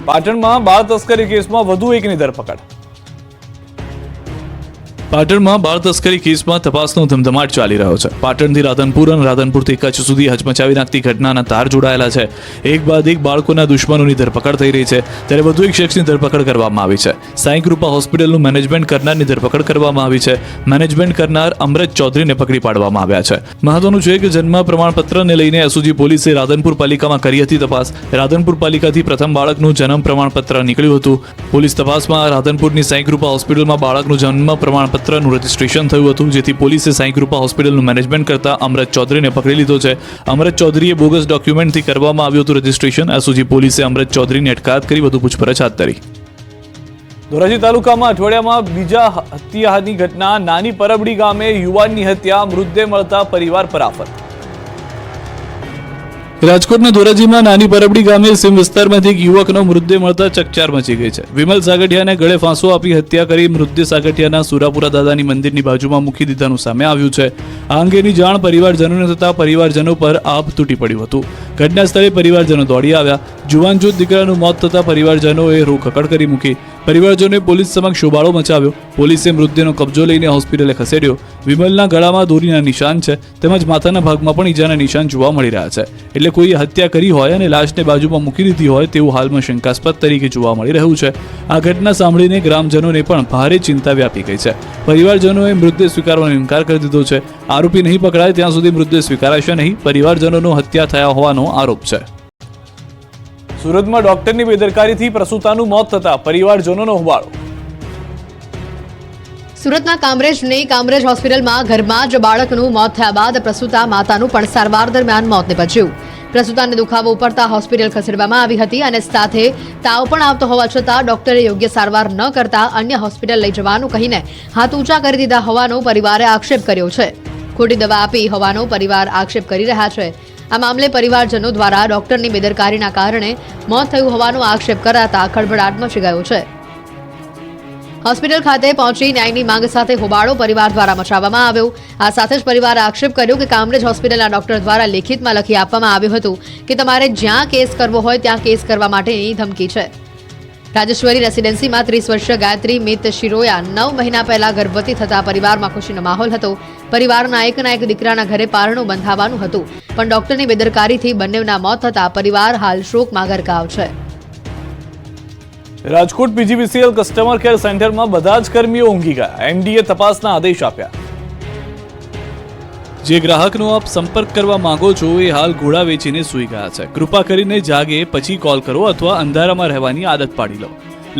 પાટણમાં બાળ તસ્કરી કેસમાં વધુ એકની ધરપકડ. પાટણમાં બાળ તસ્કરી કેસમાં તપાસનો ધમધમાટ ચાલી રહ્યો છે. પાટણથી રાધનપુર અને રાધનપુરથી કચ્છ સુધી હચમચાવી નાખતી ઘટનાના તાર જોડાયેલા છે. એક બાદ એક બાળકોના દુશ્મનોની ધરપકડ થઈ રહી છે, ત્યારે વધુ એક શખ્સની ધરપકડ કરવામાં આવી છે. સાંઈ કૃપા હોસ્પિટલનું મેનેજમેન્ટ કરનારની ધરપકડ કરવામાં આવી છે. મેનેજમેન્ટ કરનાર અમૃત ચૌધરીને પકડી પાડવામાં આવ્યા છે. મહત્વનું છે કે જન્મ પ્રમાણપત્રને લઈને એસઓજી પોલીસે રાધનપુર પાલિકામાં કરી હતી તપાસ. રાધનપુર પાલિકાથી પ્રથમ બાળકનું જન્મ પ્રમાણપત્ર નીકળ્યું હતું. પોલીસ તપાસમાં રાધનપુરની સાંઈ કૃપા હોસ્પિટલમાં બાળકનું જન્મ પ્રમાણપત્રનું રજીસ્ટ્રેશન થયું હતું, જેથી પોલીસે સાંઈ કૃપા હોસ્પિટલનું મેનેજમેન્ટ કરતા અમૃત ચૌધરીને પકડી લીધો છે. અમૃત ચૌધરીએ બોગસ ડોક્યુમેન્ટથી કરવામાં આવ્યું હતું રજીસ્ટ્રેશન. એસઓજી પોલીસે અમૃત ચૌધરીની અટકાયત કરી વધુ પૂછપરછ હાથ ધરી. ધોરાજી તાલુકામાં અઠવાડિયામાં બીજા હત્યાની ઘટના. નાની પરબડી ગામે યુવાનની હત્યા, મૃતદેહ મળતા પરિવાર પર આફત. રાજકોટના ધોરાજીમાં નાની પરબડી ગામે સીમ વિસ્તારમાંથી એક યુવકનો મૃતદેહ મળતા ચકચાર મચી ગઈ છે. વિમલ સાગઠિયાને ગળે ફાંસો આપી હત્યા કરી મૃતદેહ સાગઠિયાના સુરાપુરા દાદાની મંદિરની બાજુમાં મૂકી દીધાનું સામે આવ્યું છે. આ અંગેની જાણ પરિવારજનોને થતા પરિવારજનો પર આભ તૂટી પડ્યું હતું. ઘટના સ્થળે પરિવારજનો દોડી આવ્યા. જુવાન જૂથ દીકરાનું મોત થતા પરિવારજનોએ રોકકડ કરી મૂકી. પરિવારજનોએ પોલીસ સમક્ષ શોબાળો મચાવ્યો. પોલીસે મૃતદેહનો કબજો લઈને હોસ્પિટલે ખસેડ્યો. વિમલના ગળામાં દોરીના નિશાન છે, તેમજ માથાના ભાગમાં પણ ઈજાના નિશાન જોવા મળી રહ્યા છે. એટલે કોઈએ હત્યા કરી હોય અને લાશને બાજુમાં મૂકી દીધી હોય તેવું હાલમાં શંકાસ્પદ તરીકે જોવા મળી રહ્યું છે. આ ઘટના સાંભળીને ગ્રામજનોને પણ ભારે ચિંતા વ્યાપી ગઈ છે. પરિવારજનોએ મૃતદેહ સ્વીકારવાનો ઇનકાર કરી દીધો છે. આરોપી નહીં પકડાય ત્યાં સુધી મૃતદેહ સ્વીકારાશે નહીં. પરિવારજનોનો હત્યા થયા હોવાનો આરોપ છે. સુરતમાં ડોક્ટરની બેદરકારીથી પ્રસૂતાનું મોત થતા પરિવારજનોનો હોબાળો. સુરતના કામરેજ હોસ્પિટલમાં ઘરમાં જ બાળકનું મોત થયા બાદ પ્રસૂતા માતાનું પણ સારવાર દરમિયાન મોત નીપજ્યું. પ્રસૂતાને દુખાવો ઉપડતા હોસ્પિટલ ખસેડવામાં આવી હતી અને સાથે તાવ પણ આવતો હોવા છતાં ડોક્ટરે યોગ્ય સારવાર ન કરતા અન્ય હોસ્પિટલ લઈ જવાનું કહીને હાથ ઊંચા કરી દીધા હોવાનો પરિવારે આક્ષેપ કર્યો છે. ખોટી દવા આપી હોવાનો પરિવાર આક્ષેપ કરી રહ્યા છે. આ મામલે પરિવારજનો દ્વારા ડોક્ટરની બેદરકારીના કારણે મોત થયું હોવાનો આક્ષેપ કરાતા ખળભળાટ મચી ગયો છે. હોસ્પિટલ ખાતે પહોંચી ન્યાયની માંગ સાથે હોબાળો પરિવાર દ્વારા મચાવવામાં આવ્યો. આ સાથે જ પરિવારે આક્ષેપ કર્યો કે કામરેજ હોસ્પિટલના ડોક્ટર દ્વારા લેખિતમાં લખી આપવામાં આવ્યું હતું કે તમારે જ્યાં કેસ કરવો હોય ત્યાં કેસ કરવા માટેની ધમકી છે. રાજેશ્વરી રેસિડેન્સીમાં 30 વર્ષીય ગાયત્રી મિત શિરોયા 9 મહિના પહેલા ગર્ભવતી થતા પરિવારમાં ખુશીનો માહોલ હતો. પરિવારના એકના એક દીકરાના ઘરે પારણું બંધાવવાનું હતું, પણ ડોક્ટરની બેદરકારીથી બંનેના મોત થતા પરિવાર હાલ શોકમાં ગરકાવ છે. રાજકોટ પીજીવીસીએલ કસ્ટમર કેર સેન્ટરમાં બધા જ કર્મીઓ ઊંઘી ગયા. એમડીએ તપાસના આદેશ આપ્યા. જે ગ્રાહકનો આપ સંપર્ક કરવા માંગો છો એ હાલ ઘોડા વેચીને સૂઈ ગયા છે. કૃપા કરીને જાગે પછી કોલ કરો અથવા અંધારામાં રહેવાની આદત પાડી લો.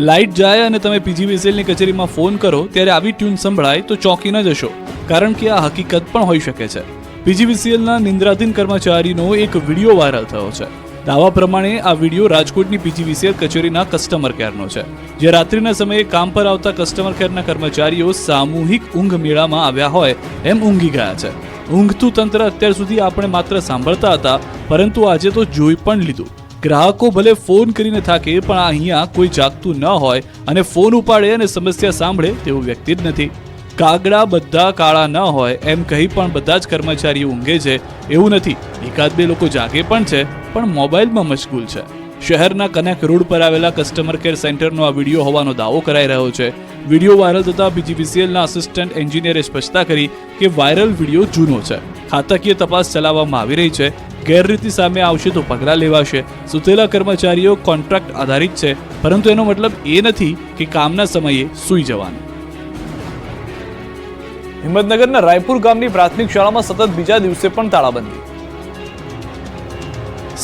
લાઇટ જાય અને તમે પીજીવીસીએલની કચેરીમાં ફોન કરો ત્યારે આવી ટ્યુન સંભળાય તો ચોંકી ન જશો, કારણ કે આ હકીકત પણ હોઈ શકે છે. પીજીવીસીએલના નિંદ્રાધીન કર્મચારીનો એક વિડીયો વાયરલ થયો છે. દાવા પ્રમાણે આ વિડીયો રાજકોટની પીજીવીસીએલ કચેરીના કસ્ટમર કેરનો છે, જે રાત્રિના સમયે કામ પર આવતા કસ્ટમર કેરના કર્મચારીઓ સામૂહિક ઊંઘ મેળામાં આવ્યા હોય એમ ઊંઘી ગયા છે. ઊંઘતું તંત્ર અત્યાર સુધી આપણે માત્ર સાંભળતા હતા, પરંતુ આજે તો જોઈ પણ લીધું. ગ્રાહકો ભલે ફોન કરીને થાકે, પણ અહીંયા કોઈ જાગતું ન હોય અને ફોન ઉપાડે અને સમસ્યા સાંભળે તેવું વ્યક્તિ જ નથી. કાગડા બધા કાળા ન હોય એમ કહી પણ બધા જ કર્મચારીઓ ઊંઘે છે એવું નથી. એકાદ બે લોકો જાગે પણ છે, પણ મોબાઈલમાં મશગુલ છે. શહેરના કનેક રોડ પર આવેલા કસ્ટમર કેર સેન્ટરનો આ વિડીયો હોવાનો દાવો કરાઈ રહ્યો છે. વિડીયો વાયરલ થતા પીજીવીસીએલના આસિસ્ટન્ટ એન્જિનિયરે સ્પષ્ટતા કરી કે વાયરલ વિડીયો જૂનો છે. ખાતાકીય તપાસ ચલાવવામાં આવી રહી છે. ગેરરીતિ સામે આવશે તો પગલાં લેવાશે. સુતેલા કર્મચારીઓ કોન્ટ્રાક્ટ આધારિત છે, પરંતુ એનો મતલબ એ નથી કે કામના સમયે સૂઈ જવાનું. હિંમતનગરના રાયપુર ગામની પ્રાથમિક શાળામાં સતત બીજા દિવસે પણ તાળાબંધી.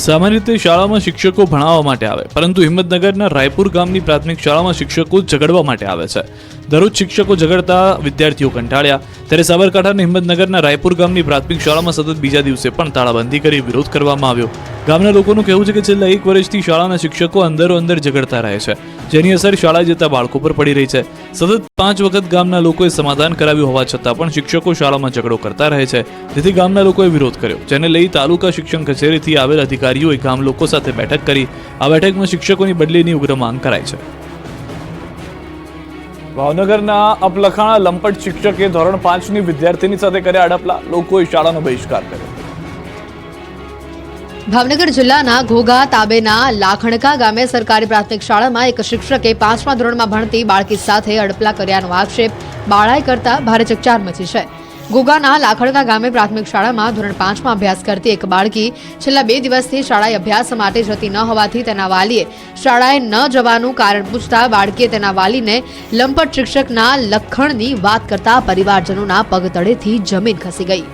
સામાન્ય રીતે શાળામાં શિક્ષકો ભણાવવા માટે આવે, પરંતુ હિંમતનગરના રાયપુર ગામની પ્રાથમિક શાળામાં શિક્ષકો ઝઘડવા માટે આવે છે. દરરોજ શિક્ષકો ઝઘડતા વિદ્યાર્થીઓ કંટાળ્યા, ત્યારે સાબરકાંઠાના હિંમતનગરના રાયપુર ગામની પ્રાથમિક શાળામાં સતત બીજા દિવસે પણ તાળાબંધી કરી વિરોધ કરવામાં આવ્યો. ગામના લોકોનું કહેવું છે કે છેલ્લા 1 વર્ષથી શાળાના શિક્ષકો અંદરો અંદર ઝઘડતા રહે છે, જેની અસર શાળા જતા બાળકો પર પડી રહી છે. સતત 5 વખત ગામના લોકોએ સમાધાન કરાવ્યું હોવા છતાં પણ શિક્ષકો શાળામાં ઝઘડો કરતા રહે છે, જેથી ગામના લોકોએ વિરોધ કર્યો, જેને લઈ તાલુકા શિક્ષણ કચેરીથી આવેલ અધિકારીઓએ ગામ લોકો સાથે બેઠક કરી. આ બેઠકમાં શિક્ષકોની બદલીની ઉગ્ર માંગ કરાઈ છે. ભાવનગરના અપલખાણા લંપટ શિક્ષકે ધોરણ 5ની વિદ્યાર્થીની સાથે કર્યા અડપલા. લોકોએ શાળાનો બહિષ્કાર કર્યો. ભાવનગર જિલ્લાના ઘોઘા તાબેના લાખણકા ગામે સરકારી પ્રાથમિક શાળામાં એક શિક્ષકે 5મા ધોરણમાં ભણતી બાળકી સાથે અડપલા કર્યાનો આક્ષેપ બાળાએ કરતા ભારે ચકચાર મચી છે. ઘોઘાના લાખણકા ગામે પ્રાથમિક શાળામાં ધોરણ 5માં અભ્યાસ કરતી એક બાળકી છેલ્લા 2 દિવસથી શાળાએ અભ્યાસ માટે જતી ન હોવાથી તેના વાલીએ શાળાએ ન જવાનું કારણ પૂછતા બાળકીએ તેના વાલીને લંપટ શિક્ષકના લખણની વાત કરતા પરિવારજનોના પગતળેથી જમીન ખસી ગઈ.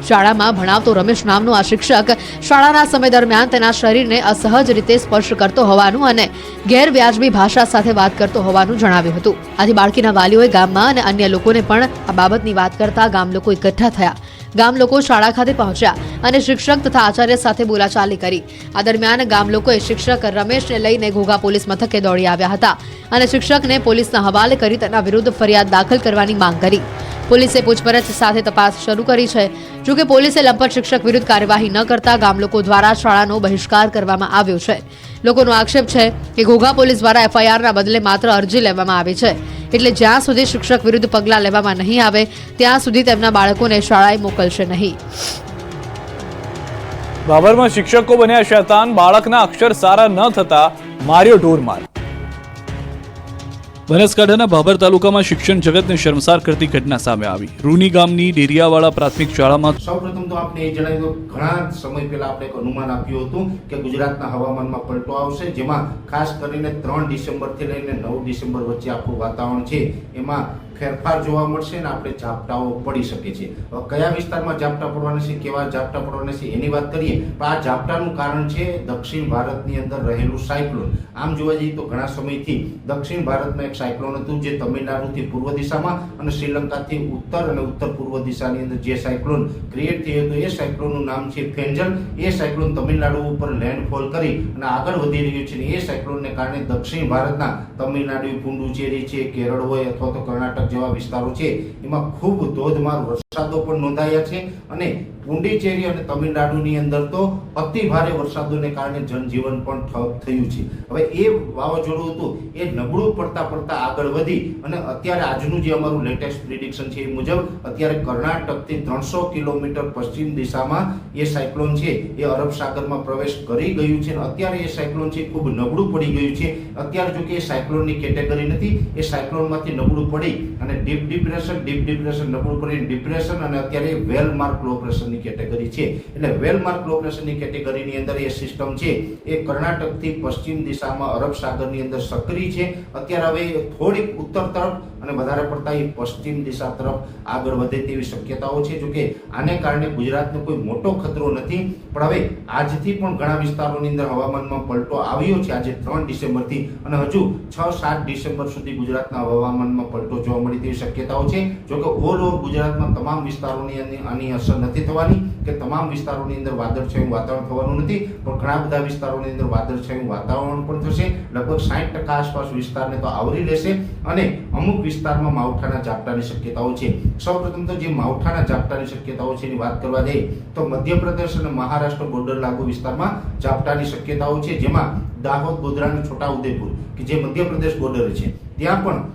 શાળામાં ભણાવતો રમેશ નામનો આ શિક્ષક શાળાના સમય દરમિયાન તેના શરીરને અસહજ રીતે સ્પર્શ કરતો હોવાનું અને ગેરવ્યાજબી ભાષા સાથે વાત કરતો હોવાનું જણાવ્યું હતું. આથી બાળકીના વાલીઓએ ગામમાં અને અન્ય લોકોને પણ આ બાબતની વાત કરતા ગામ લોકો એકઠા થયા. ગામ લોકો શાળા ખાતે પહોંચ્યા અને શિક્ષક તથા આચાર્ય સાથે બોલાચાલી કરી. આ દરમિયાન ગામ લોકોએ શિક્ષક રમેશને લઈને ઘોઘા પોલીસ મથકે દોડી આવ્યા હતા અને શિક્ષકને પોલીસના હવાલે કરી તેના વિરુદ્ધ ફરિયાદ દાખલ કરવાની માંગ કરી. પોલીસે પૂછપરછ સાથે તપાસ શરૂ કરી છે. જોકે પોલીસે લંપટ શિક્ષક વિરુદ્ધ કાર્યવાહી ન કરતા ગામ લોકો દ્વારા શાળાનો બહિષ્કાર કરવામાં આવ્યો છે. લોકોનો આક્ષેપ છે કે ઘોઘા પોલીસ દ્વારા એફઆઈઆરના બદલે માત્ર અરજી લેવામાં આવી છે, એટલે જ્યાં સુધી શિક્ષક વિરુદ્ધ પગલાં લેવામાં નહીં આવે ત્યાં સુધી તેમના બાળકોને શાળાએ મોકલશે નહીં. બાબરમાં શિક્ષકો બન્યા શૈતાન, બાળકના અક્ષર સારા ન થતા માર્યો ઢોરમાર. બનાસકાંઠાના ભાભર તાલુકામાં શિક્ષણ જગતને શર્મસાર કરતી ઘટના સામે આવી. રૂની ગામની ડેરિયાવાળા પ્રાથમિક શાળામાં સૌપ્રથમ તો આપણે એ જણાવ્યું ઘણા સમય પહેલા આપણે એક અનુમાન આપ્યું હતું કે ગુજરાતના હવામાનમાં પલટો આવશે, જેમાં ખાસ કરીને 3 ડિસેમ્બરથી લઈને 9 ડિસેમ્બર વચ્ચે આખું વાતાવરણ છે એમાં ફેરફાર જોવા મળશે અને આપણે ઝાપટાઓ પડી શકે છે. કયા વિસ્તારમાં ઝાપટા પડવાના છે, કેવા ઝાપટા પડવાના છે એની વાત કરીએ તો આ ઝાપટાનું કારણ છે દક્ષિણ ભારતની અંદર રહેલું સાયક્લોન. આમ જોવા જઈએ તો ઘણા સમયથી દક્ષિણ ભારતમાં એક સાયક્લોન હતું જે તમિલનાડુથી પૂર્વ દિશામાં અને શ્રીલંકાથી ઉત્તર અને ઉત્તર પૂર્વ દિશાની અંદર જે સાયક્લોન ક્રિએટ થયું હતું એ સાયક્લોનનું નામ છે ફેન્જલ. એ સાયક્લોન તમિલનાડુ ઉપર લેન્ડફોલ કરી અને આગળ વધી રહ્યું છે. એ સાયક્લોનને કારણે દક્ષિણ ભારતના તમિલનાડુ, પુડુચેરી છે, કેરળ હોય અથવા તો કર્ણાટક જેવા વિસ્તારો છે એમાં ખૂબ ધોધમાર વરસાદો પણ નોંધાયા છે અને પુડુચેરી અને તમિલનાડુની અંદર તો અતિ ભારે વરસાદોને કારણે જનજીવન પણ ઠપ થયું છે. હવે એ વાવાઝોડું હતું એ નબળું પડતા આગળ વધી અને અત્યારે આજનું જે અમારું લેટેસ્ટ પ્રિડિક્શન છે એ મુજબ અત્યારે કર્ણાટકથી 300 કિલોમીટર પશ્ચિમ દિશામાં એ સાયક્લોન છે એ અરબ સાગરમાં પ્રવેશ કરી ગયું છે અને અત્યારે એ સાયક્લોન છે ખૂબ નબળું પડી ગયું છે. અત્યારે જો કે એ સાયક્લોનની કેટેગરી નથી, એ સાયક્લોનમાંથી નબળું પડી અને ડીપ ડિપ્રેશન નબળું પડી ડિપ્રેશન અને અત્યારે વેલ માર્ક લો પ્રેશરની કેટેગરી છે. એટલે વેલ માર્ક લો પ્રેશરની કેટેગરીની અંદર એ સિસ્ટમ છે એ કર્ણાટકથી પશ્ચિમ દિશામાં અરબ સાગરની અંદર સક્રિય છે. અત્યારે હવે થોડીક ઉત્તર તરફ અને વધારે પડતા એ પશ્ચિમ દિશા તરફ આગળ વધે તેવી શક્યતાઓ છે. જોકે આને કારણે ગુજરાતનો કોઈ મોટો ખતરો નથી, પણ હવે આજથી પણ ઘણા વિસ્તારોની અંદર હવામાનમાં પલટો આવ્યો છે આજે 3 ડિસેમ્બરથી અને હજુ 6-7 ડિસેમ્બર સુધી ગુજરાતના હવામાનમાં પલટો જોવા મળી તેવી શક્યતાઓ છે. જોકે ઓલ ઓવર ગુજરાતમાં તમામ વિસ્તારોની આની અસર નથી થવાની કે તમામ વિસ્તારોની અંદર વાદળછાયું વાતાવરણ થવાનું નથી, પણ ઘણા બધા વિસ્તારોની અંદર વાદળછાયું વાતાવરણ પણ થશે. લગભગ 60% આસપાસ વિસ્તારને તો આવરી લેશે અને અમુક વિસ્તારમાં માવઠાના ઝાપટાની શક્યતાઓ છે. સૌપ્રથમ તો જે માવઠાના ઝાપટાની શક્યતાઓ છે એની વાત કરવા જઈએ તો મધ્યપ્રદેશ અને મહારાષ્ટ્ર બોર્ડર લાગુ વિસ્તારમાં ઝાપટાની શક્યતાઓ છે, જેમાં દાહોદ, ગોધરા અને છોટાઉદેપુર કે જે મધ્યપ્રદેશ બોર્ડર છે ત્યાં પણ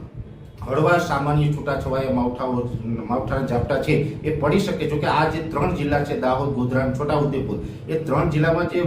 હળવા સામાન્ય છૂટાછવાયા માવઠાના ઝાપટા છે એ પડી શકે. જો કે આ જે 3 જિલ્લા છે દાહોદ, ગોધરા અને છોટાઉદેપુર એ 3 જિલ્લામાં જે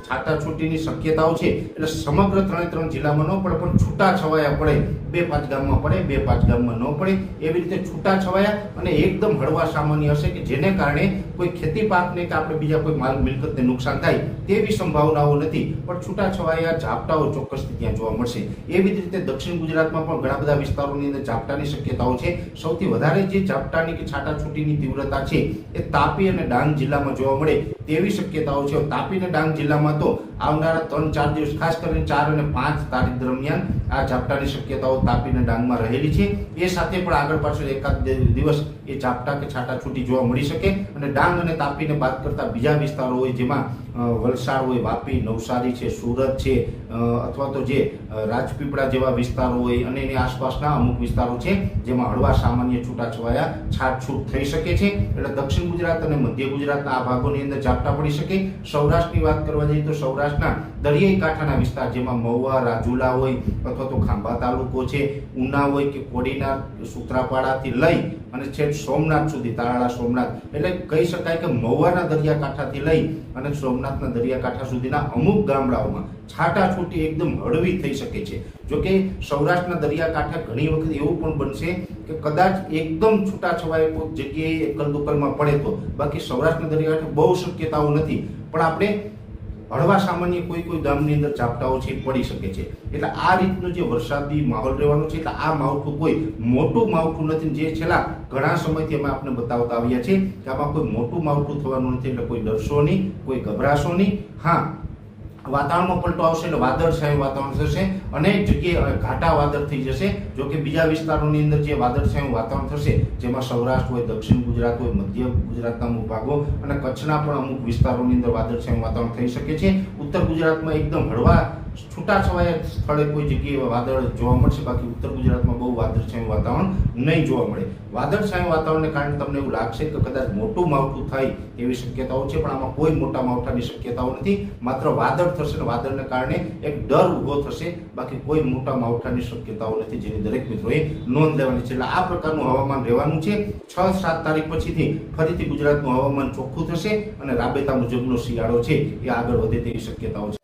છાટાછૂટીની શક્યતાઓ છે એટલે સમગ્ર 3 જિલ્લામાં ન પડે પણ છૂટાછવાયા પડે, 2-5 ગામમાં પડે, 2-5 ગામમાં ન પડે, એવી રીતે છૂટાછવાયા અને એકદમ હળવા સામાન્ય હશે કે જેને કારણે કોઈ ખેતી પાકને કે આપણે બીજા કોઈ માલ મિલકતને નુકસાન થાય તેવી સંભાવનાઓ નથી, પણ છૂટાછવાયા ઝાપટાઓ ચોક્કસથી ત્યાં જોવા મળશે. એવી જ રીતે દક્ષિણ ગુજરાતમાં પણ ઘણા બધા વિસ્તારોની અંદર ઝાપટાની શક્યતાઓ છે. સૌથી વધારે જે ઝાપટાની કે છાટાછૂટીની તીવ્રતા છે એ તાપી અને ડાંગ જિલ્લામાં જોવા મળે તેવી શક્યતાઓ છે. તાપી અને ડાંગ જિલ્લામાં તો આવનારા 3-4 દિવસ ખાસ કરીને 4 અને 5 તારીખ દરમિયાન આ ઝાપટાની શક્યતાઓ તાપી અને ડાંગમાં રહેલી છે. એ સાથે પણ આગળ પાછળ એકાદ દિવસ એ ઝાપટા કે છાટાછૂટી જોવા મળી શકે અને ડાંગ અને તાપીને બાદ કરતા બીજા વિસ્તારો હોય જેમાં વલસાડ હોય, વાપી, નવસારી છે, સુરત છે અથવા તો જે રાજપીપળા જેવા વિસ્તારો હોય અને એની આસપાસના અમુક વિસ્તારો છે જેમાં હળવા સામાન્ય છૂટાછવાયા છાટછૂટ થઈ શકે છે. એટલે દક્ષિણ ગુજરાત અને મધ્ય ગુજરાતના આ ભાગોની અંદર ઝાપટા પડી શકે. સૌરાષ્ટ્રની વાત કરવા જઈએ તો સૌરાષ્ટ્રના દરિયાઈ કાંઠાના વિસ્તાર જેમાં મહુવા, રાજુલા હોય અથવા તો ખાંભા તાલુકો છે, ઉના હોય કે કોડીનાર, સૂત્રાપાડાથી લઈ અને છેક સોમનાથ સુધી, તાલાળા સોમનાથ, એટલે કહી શકાય કે મહુવાના દરિયાકાંઠાથી લઈ અને સોમનાથના દરિયાકાંઠા સુધીના અમુક ગામડાઓમાં છાટાછૂટી એકદમ હળવી થઈ શકે છે. જોકે સૌરાષ્ટ્રના દરિયાકાંઠે ઘણી વખત એવું પણ બનશે કે કદાચ એકદમ છૂટાછવાયા કોઈક જગ્યાએ એકલ દુકલમાં પડે તો, બાકી સૌરાષ્ટ્રના દરિયાકાંઠે બહુ શક્યતાઓ નથી, પણ આપણે હળવા સામાન્ય કોઈ ગામની અંદર ઝાપટાઓ છે પડી શકે છે. એટલે આ રીતનો જે વરસાદી માહોલ રહેવાનો છે, એટલે આ માવઠું કોઈ મોટું માવઠું નથી. જે છેલ્લા ઘણા સમયથી અમે આપને બતાવતા આવ્યા છે કે આમાં કોઈ મોટું માવઠું થવાનું નથી, એટલે કોઈ ડરશો નહીં, કોઈ ગભરાશો નહીં. હા, વાતાવરણમાં પલટો આવશે એટલે વાદળછાયું વાતાવરણ થશે, અનેક જગ્યાએ ઘાટા વાદળ થઈ જશે. જો કે બીજા વિસ્તારોની અંદર જે વાદળછાયું વાતાવરણ થશે, જેમાં સૌરાષ્ટ્ર હોય, દક્ષિણ ગુજરાત હોય, મધ્ય ગુજરાતના અમુક ભાગો અને કચ્છના પણ અમુક વિસ્તારોની અંદર વાદળછાયું વાતાવરણ થઈ શકે છે. ઉત્તર ગુજરાતમાં એકદમ હળવા છૂટાછવાયા સ્થળે કોઈ જગ્યાએ વાદળ જોવા મળશે, બાકી ઉત્તર ગુજરાતમાં બહુ વાદળછાયું વાતાવરણ નહીં જોવા મળે. વાદળછાયું વાતાવરણને કારણે તમને એવું લાગશે કે કદાચ મોટું માવઠું થાય એવી શક્યતાઓ છે, પણ આમાં કોઈ મોટા માવઠાની શક્યતાઓ નથી. માત્ર વાદળ થશે અને વાદળને કારણે એક ડર ઊભો થશે, બાકી કોઈ મોટા માવઠાની શક્યતાઓ નથી, જેની દરેક મિત્રોએ નોંધ લેવાની છે. એટલે આ પ્રકારનું હવામાન રહેવાનું છે. 6-7 તારીખ પછીથી ફરીથી ગુજરાતનું હવામાન ચોખ્ખું થશે અને રાબેતા મુજબનો શિયાળો છે એ આગળ વધે તેવી શક્યતાઓ છે.